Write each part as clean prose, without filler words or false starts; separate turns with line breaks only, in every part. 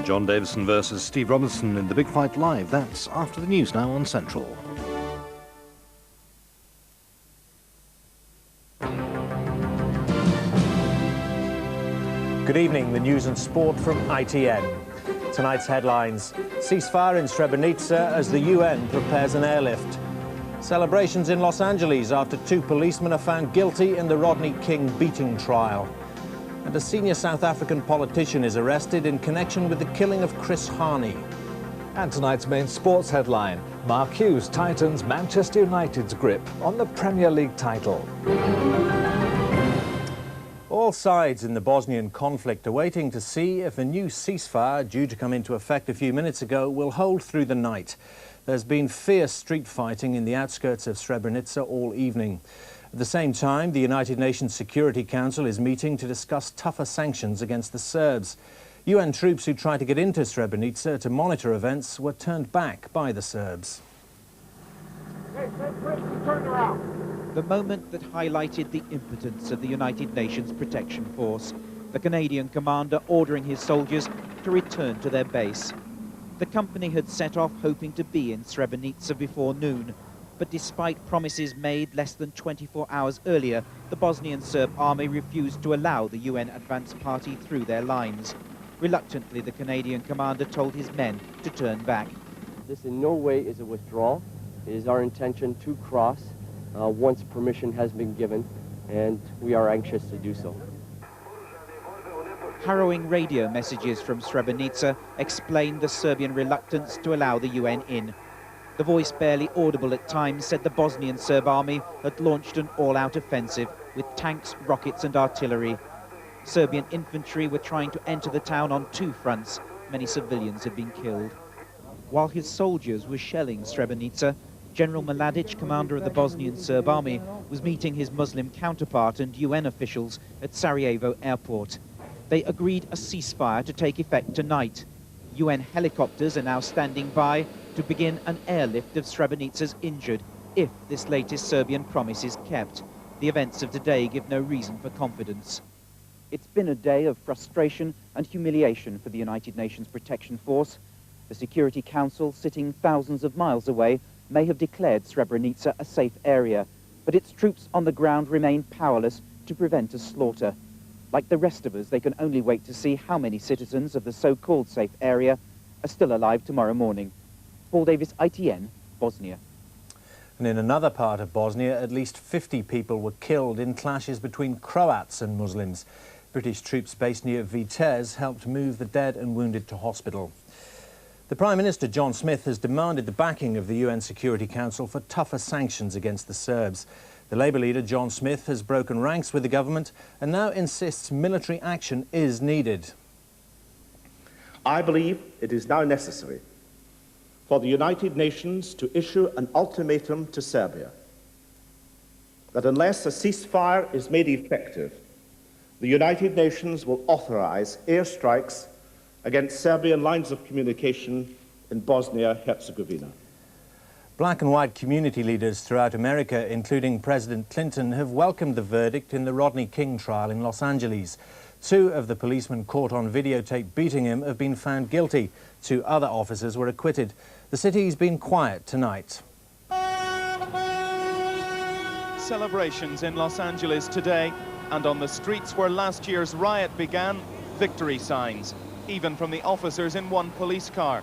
John Davison versus Steve Robinson in the Big Fight Live. That's after the news now on Central.
Good evening, the news and sport from ITN. Tonight's headlines: ceasefire in Srebrenica as the UN prepares an airlift. Celebrations in Los Angeles after 2 policemen are found guilty in the Rodney King beating trial. And a senior South African politician is arrested in connection with the killing of Chris Hani.
And tonight's main sports headline: Mark Hughes tightens Manchester United's grip on the Premier League title.
All sides in the Bosnian conflict are waiting to see if a new ceasefire, due to come into effect a few minutes ago, will hold through the night. There's been fierce street fighting in the outskirts of Srebrenica all evening. At the same time, the United Nations Security Council is meeting to discuss tougher sanctions against the Serbs. UN troops who tried to get into Srebrenica to monitor events were turned back by the Serbs.
The moment that highlighted the impotence of the United Nations Protection Force, the Canadian commander ordering his soldiers to return to their base. The company had set off hoping to be in Srebrenica before noon, but despite promises made less than 24 hours earlier, the Bosnian Serb army refused to allow the UN advance party through their lines. Reluctantly, the Canadian commander told his men to turn back.
This in no way is a withdrawal. It is our intention to cross once permission has been given, and we are anxious to do so.
Harrowing radio messages from Srebrenica explained the Serbian reluctance to allow the UN in. The voice, barely audible at times, said the Bosnian Serb army had launched an all-out offensive with tanks, rockets and artillery. Serbian infantry were trying to enter the town on 2 fronts. Many civilians had been killed. While his soldiers were shelling Srebrenica, General Mladic, commander of the Bosnian Serb army, was meeting his Muslim counterpart and UN officials at Sarajevo airport. They agreed a ceasefire to take effect tonight. UN helicopters are now standing by to begin an airlift of Srebrenica's injured, if this latest Serbian promise is kept. The events of today give no reason for confidence. It's been a day of frustration and humiliation for the United Nations Protection Force. The Security Council, sitting thousands of miles away, may have declared Srebrenica a safe area, but its troops on the ground remain powerless to prevent a slaughter. Like the rest of us, they can only wait to see how many citizens of the so-called safe area are still alive tomorrow morning. Paul Davis, ITN, Bosnia.
And in another part of Bosnia, at least 50 people were killed in clashes between Croats and Muslims. British troops based near Vitez helped move the dead and wounded to hospital. The Prime Minister, John Smith, has demanded the backing of the UN Security Council for tougher sanctions against the Serbs. The Labour leader, John Smith, has broken ranks with the government and now insists military action is needed.
I believe it is now necessary for the United Nations to issue an ultimatum to Serbia that unless a ceasefire is made effective, the United Nations will authorise airstrikes against Serbian lines of communication in Bosnia-Herzegovina.
Black and white community leaders throughout America, including President Clinton, have welcomed the verdict in the Rodney King trial in Los Angeles. 2 of the policemen caught on videotape beating him have been found guilty. 2 other officers were acquitted. The city's been quiet tonight.
Celebrations in Los Angeles today, and on the streets where last year's riot began, victory signs, even from the officers in 1 police car.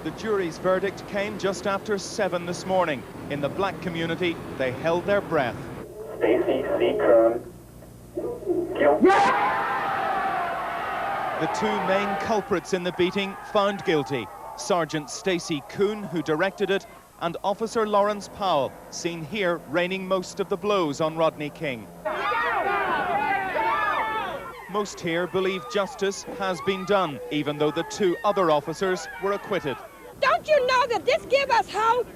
The jury's verdict came just after 7 this morning. In the black community, they held their breath.
Stacey C. Kern, guilty.
The 2 main culprits in the beating found guilty. Sergeant Stacey Kuhn, who directed it, and Officer Lawrence Powell, seen here raining most of the blows on Rodney King. Most here believe justice has been done, even though the 2 other officers were acquitted.
Don't you know that this gives us hope?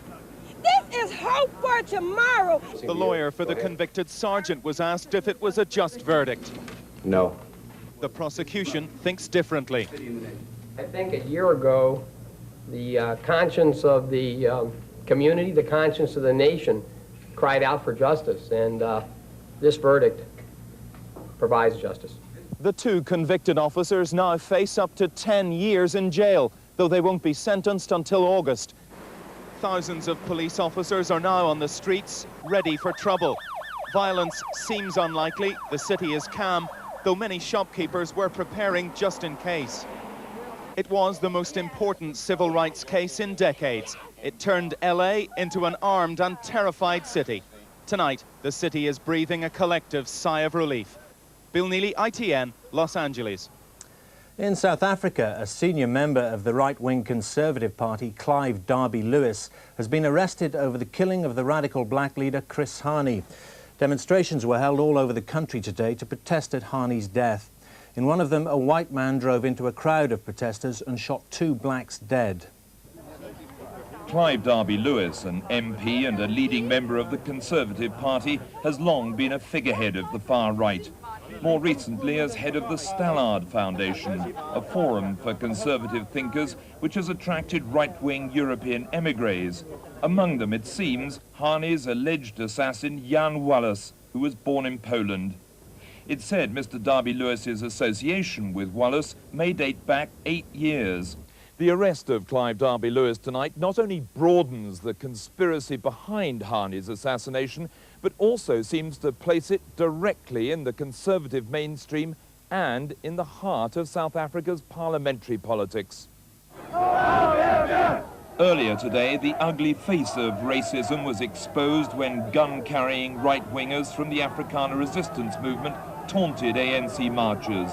This is hope for tomorrow.
The lawyer for the convicted sergeant was asked if it was a just verdict.
No.
The prosecution thinks differently.
I think a year ago, the conscience of the community, the conscience of the nation, cried out for justice, and this verdict provides justice.
The two convicted officers now face up to 10 years in jail, though they won't be sentenced until August. Thousands of police officers are now on the streets, ready for trouble. Violence seems unlikely, the city is calm, though many shopkeepers were preparing just in case. It was the most important civil rights case in decades. It turned LA into an armed and terrified city. Tonight, the city is breathing a collective sigh of relief. Bill Neely, ITN, Los Angeles.
In South Africa, a senior member of the right-wing Conservative Party, Clive Derby-Lewis, has been arrested over the killing of the radical black leader Chris Hani. Demonstrations were held all over the country today to protest at Hani's death. In one of them, a white man drove into a crowd of protesters and shot 2 blacks dead.
Clive Derby-Lewis, an MP and a leading member of the Conservative Party, has long been a figurehead of the far right. More recently as head of the Stallard Foundation, a forum for conservative thinkers which has attracted right-wing European émigrés. Among them, it seems, Hani's alleged assassin Jan Wallace, who was born in Poland. It's said Mr. Derby-Lewis's association with Wallace may date back 8 years. The arrest of Clive Derby-Lewis tonight not only broadens the conspiracy behind Hani's assassination, but also seems to place it directly in the conservative mainstream and in the heart of South Africa's parliamentary politics. Earlier today, the ugly face of racism was exposed when gun-carrying right-wingers from the Afrikaner resistance movement taunted ANC marchers.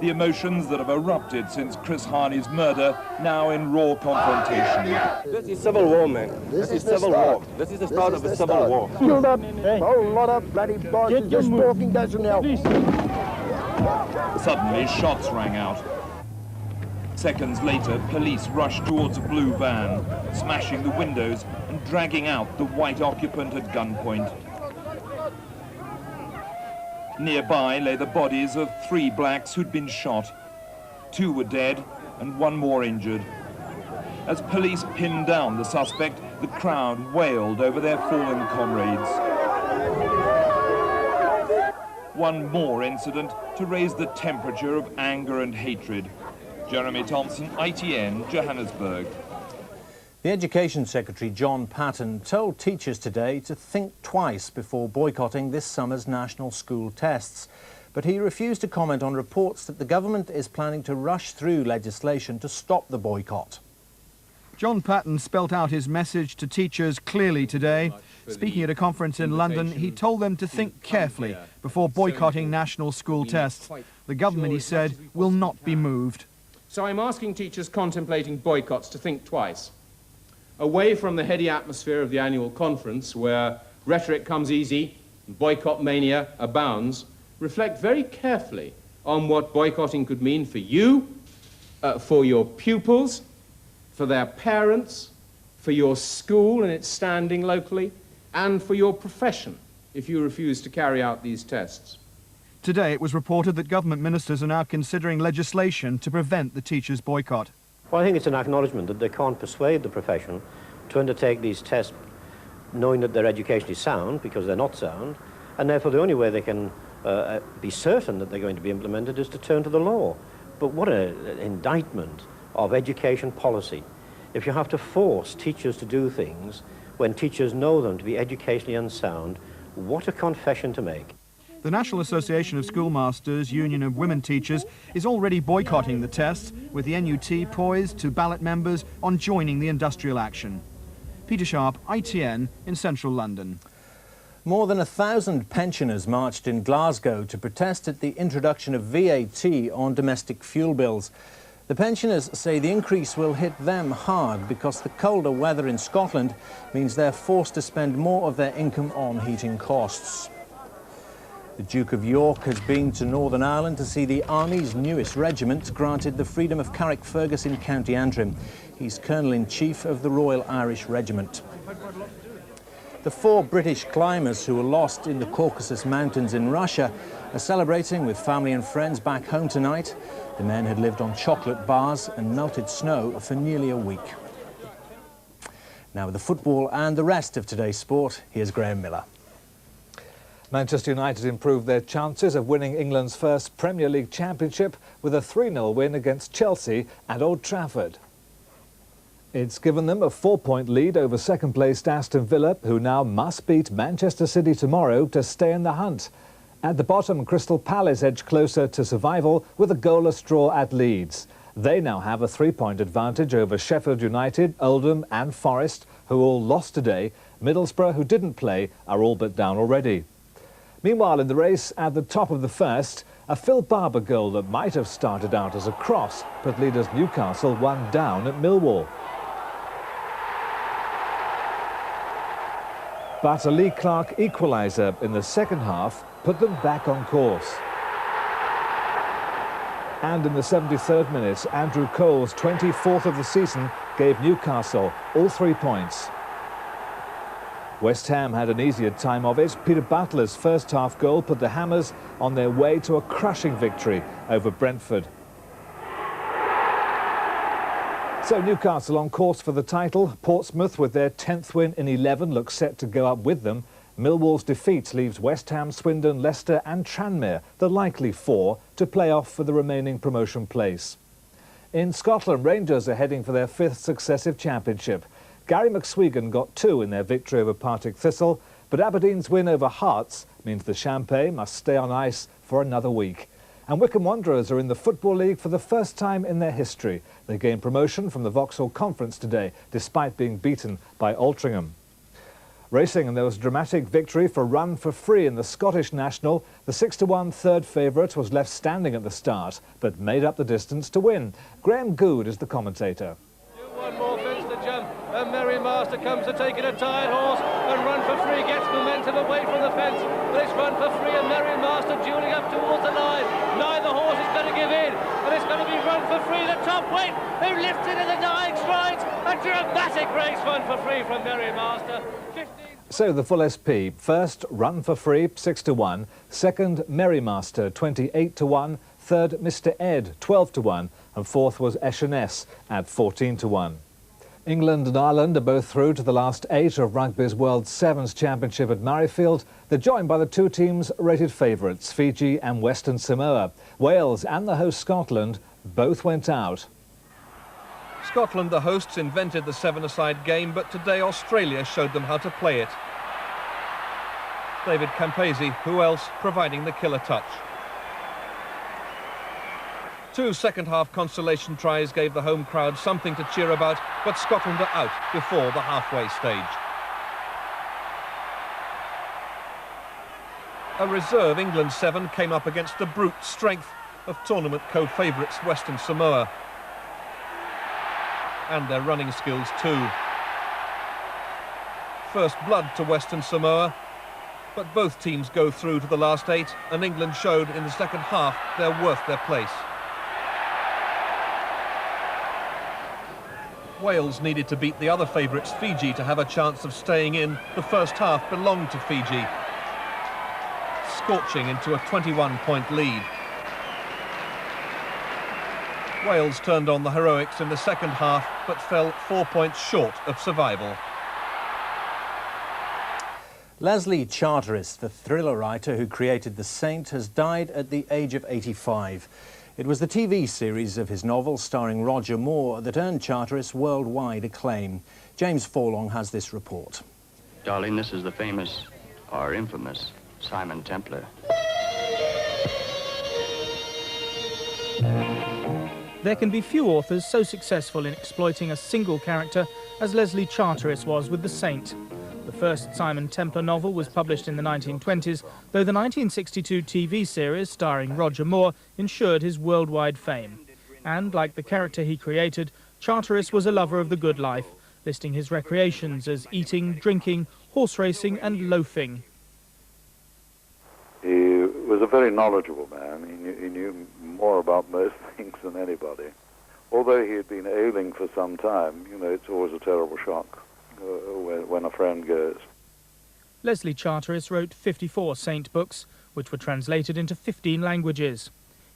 The emotions that have erupted since Chris Hani's murder now in raw confrontation.
This is civil war, man. This is civil war. This is the start of a civil war.
Killed up a whole lot of bloody boys just talking doesn't help.
Suddenly, shots rang out. Seconds later, police rushed towards a blue van, smashing the windows and dragging out the white occupant at gunpoint. Nearby lay the bodies of 3 blacks who'd been shot. 2 were dead and 1 more injured. As police pinned down the suspect, the crowd wailed over their fallen comrades. One more incident to raise the temperature of anger and hatred. Jeremy Thompson, ITN, Johannesburg.
The Education Secretary, John Patten, told teachers today to think twice before boycotting this summer's national school tests. But he refused to comment on reports that the government is planning to rush through legislation to stop the boycott.
John Patten spelt out his message to teachers clearly today. Speaking at a conference in London, he told them to think carefully before boycotting national school tests. The government, he said, will not be moved.
So I'm asking teachers contemplating boycotts to think twice. Away from the heady atmosphere of the annual conference, where rhetoric comes easy and boycott mania abounds, reflect very carefully on what boycotting could mean for you, for your pupils, for their parents, for your school and its standing locally, and for your profession if you refuse to carry out these tests.
Today it was reported that government ministers are now considering legislation to prevent the teachers' boycott.
Well, I think it's an acknowledgement that they can't persuade the profession to undertake these tests knowing that they're educationally sound, because they're not sound, and therefore the only way they can be certain that they're going to be implemented is to turn to the law. But what an indictment of education policy. If you have to force teachers to do things when teachers know them to be educationally unsound, what a confession to make.
The National Association of Schoolmasters, Union of Women Teachers, is already boycotting the tests, with the NUT poised to ballot members on joining the industrial action. Peter Sharp, ITN, in central London.
More than 1,000 pensioners marched in Glasgow to protest at the introduction of VAT on domestic fuel bills. The pensioners say the increase will hit them hard because the colder weather in Scotland means they're forced to spend more of their income on heating costs. The Duke of York has been to Northern Ireland to see the Army's newest regiment granted the freedom of Carrickfergus in County Antrim. He's Colonel-in-Chief of the Royal Irish Regiment. The 4 British climbers who were lost in the Caucasus Mountains in Russia are celebrating with family and friends back home tonight. The men had lived on chocolate bars and melted snow for nearly a week. Now with the football and the rest of today's sport, here's Graham Miller.
Manchester United improved their chances of winning England's first Premier League championship with a 3-0 win against Chelsea at Old Trafford. It's given them a 4-point lead over second-placed Aston Villa, who now must beat Manchester City tomorrow to stay in the hunt. At the bottom, Crystal Palace edge closer to survival with a goalless draw at Leeds. They now have a 3-point advantage over Sheffield United, Oldham and Forest, who all lost today. Middlesbrough, who didn't play, are all but down already. Meanwhile, in the race at the top of the first, a Phil Barber goal that might have started out as a cross put leaders Newcastle 1 down at Millwall. But a Lee Clark equaliser in the second half put them back on course. And in the 73rd minute, Andrew Cole's 24th of the season gave Newcastle all 3 points. West Ham had an easier time of it. Peter Butler's first half goal put the Hammers on their way to a crushing victory over Brentford. So Newcastle on course for the title. Portsmouth, with their 10th win in 11, looks set to go up with them. Millwall's defeat leaves West Ham, Swindon, Leicester and Tranmere, the likely 4, to play off for the remaining promotion place. In Scotland, Rangers are heading for their 5th successive championship. Gary McSwegan got 2 in their victory over Partick Thistle, but Aberdeen's win over Hearts means the Champagne must stay on ice for another week. And Wycombe Wanderers are in the Football League for the first time in their history. They gained promotion from the Vauxhall Conference today, despite being beaten by Altrincham. Racing, and there was a dramatic victory for Run for Free in the Scottish National. The 6-1 third favourite was left standing at the start, but made up the distance to win. Graham Good is the commentator.
One more fence to jump, and Merry Master comes to take it, a tired horse, and Run for Free gets momentum away from the fence, but it's Run for Free and Merry Master dueling up towards the line. Neither horse is going to give in, and it's going to be Run for Free, the top weight, who lifts it in the dying strides. A dramatic race, Run for Free from Merry Master.
So the full SP, first Run for Free, 6-1, second Merry Master, 28-1, third Mr Ed, 12-1, and fourth was Escherness at 14-1. England and Ireland are both through to the last 8 of Rugby's World Sevens Championship at Murrayfield. They're joined by the 2 teams rated favourites, Fiji and Western Samoa. Wales and the host Scotland both went out.
Scotland, the hosts, invented the 7-a-side game, but today Australia showed them how to play it. David Campese, who else, providing the killer touch. 2 second-half consolation tries gave the home crowd something to cheer about, but Scotland are out before the halfway stage. A reserve England 7 came up against the brute strength of tournament co-favourites Western Samoa. And their running skills too. First blood to Western Samoa, but both teams go through to the last 8, and England showed in the second half they're worth their place. Wales needed to beat the other favourites Fiji to have a chance of staying in. The first half belonged to Fiji, scorching into a 21-point lead. Wales turned on the heroics in the second half, but fell 4 points short of survival.
Leslie Charteris, the thriller writer who created The Saint, has died at the age of 85. It was the TV series of his novel starring Roger Moore that earned Charteris worldwide acclaim. James Forlong has this report.
Darling, this is the famous, or infamous, Simon Templar.
There can be few authors so successful in exploiting a single character as Leslie Charteris was with The Saint. The first Simon Templar novel was published in the 1920s, though the 1962 TV series starring Roger Moore ensured his worldwide fame. And, like the character he created, Charteris was a lover of the good life, listing his recreations as eating, drinking, horse racing and loafing.
He was a very knowledgeable man. He knew more about most things than anybody. Although he had been ailing for some time, you know, it's always a terrible shock when a friend goes.
Leslie Charteris wrote 54 Saint books, which were translated into 15 languages.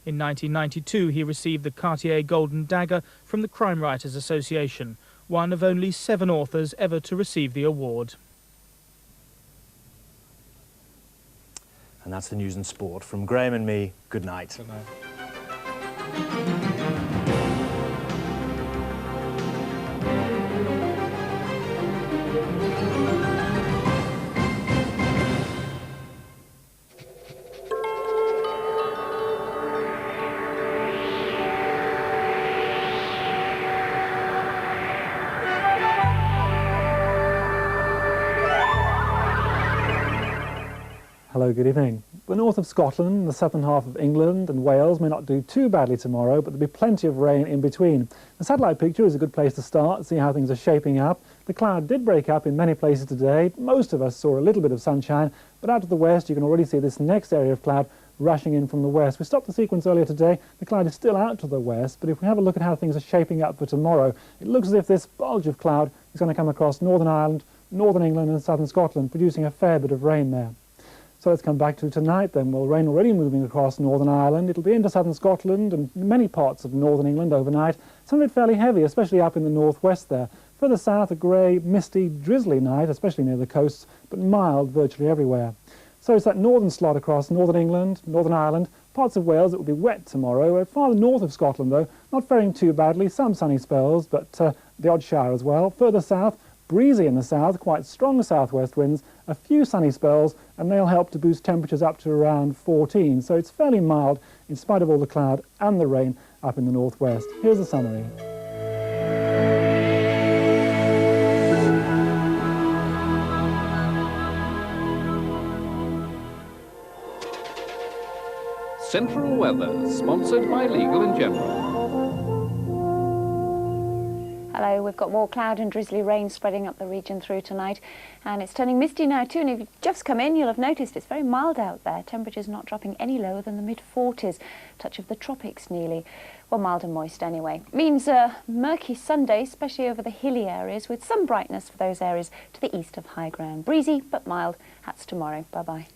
In 1992, he received the Cartier Golden Dagger from the Crime Writers Association, one of only 7 authors ever to receive the award.
And that's the news and sport. From Graham and me, good night.
Good night. Hello, good evening. The north of Scotland, the southern half of England and Wales may not do too badly tomorrow, but there'll be plenty of rain in between. The satellite picture is a good place to start, see how things are shaping up. The cloud did break up in many places today. Most of us saw a little bit of sunshine, but out to the west you can already see this next area of cloud rushing in from the west. We stopped the sequence earlier today. The cloud is still out to the west, but if we have a look at how things are shaping up for tomorrow, it looks as if this bulge of cloud is going to come across Northern Ireland, Northern England and southern Scotland, producing a fair bit of rain there. So let's come back to tonight then. Well, rain already moving across Northern Ireland. It'll be into southern Scotland and many parts of Northern England overnight. Some of it fairly heavy, especially up in the northwest there. Further south, a grey, misty, drizzly night, especially near the coasts, but mild virtually everywhere. So it's that northern slot across Northern England, Northern Ireland, parts of Wales that will be wet tomorrow. Farther north of Scotland, though, not faring too badly. Some sunny spells, but the odd shower as well. Further south, breezy in the south, quite strong southwest winds, a few sunny spells, and they'll help to boost temperatures up to around 14. So it's fairly mild in spite of all the cloud and the rain up in the northwest. Here's the summary.
Central Weather, sponsored by Legal & General.
Hello, we've got more cloud and drizzly rain spreading up the region through tonight, and it's turning misty now too, and if you've just come in you'll have noticed it's very mild out there. Temperatures not dropping any lower than the mid-40s, touch of the tropics nearly. Well, mild and moist anyway. Means a murky Sunday, especially over the hilly areas, with some brightness for those areas to the east of high ground. Breezy but mild. That's tomorrow. Bye-bye.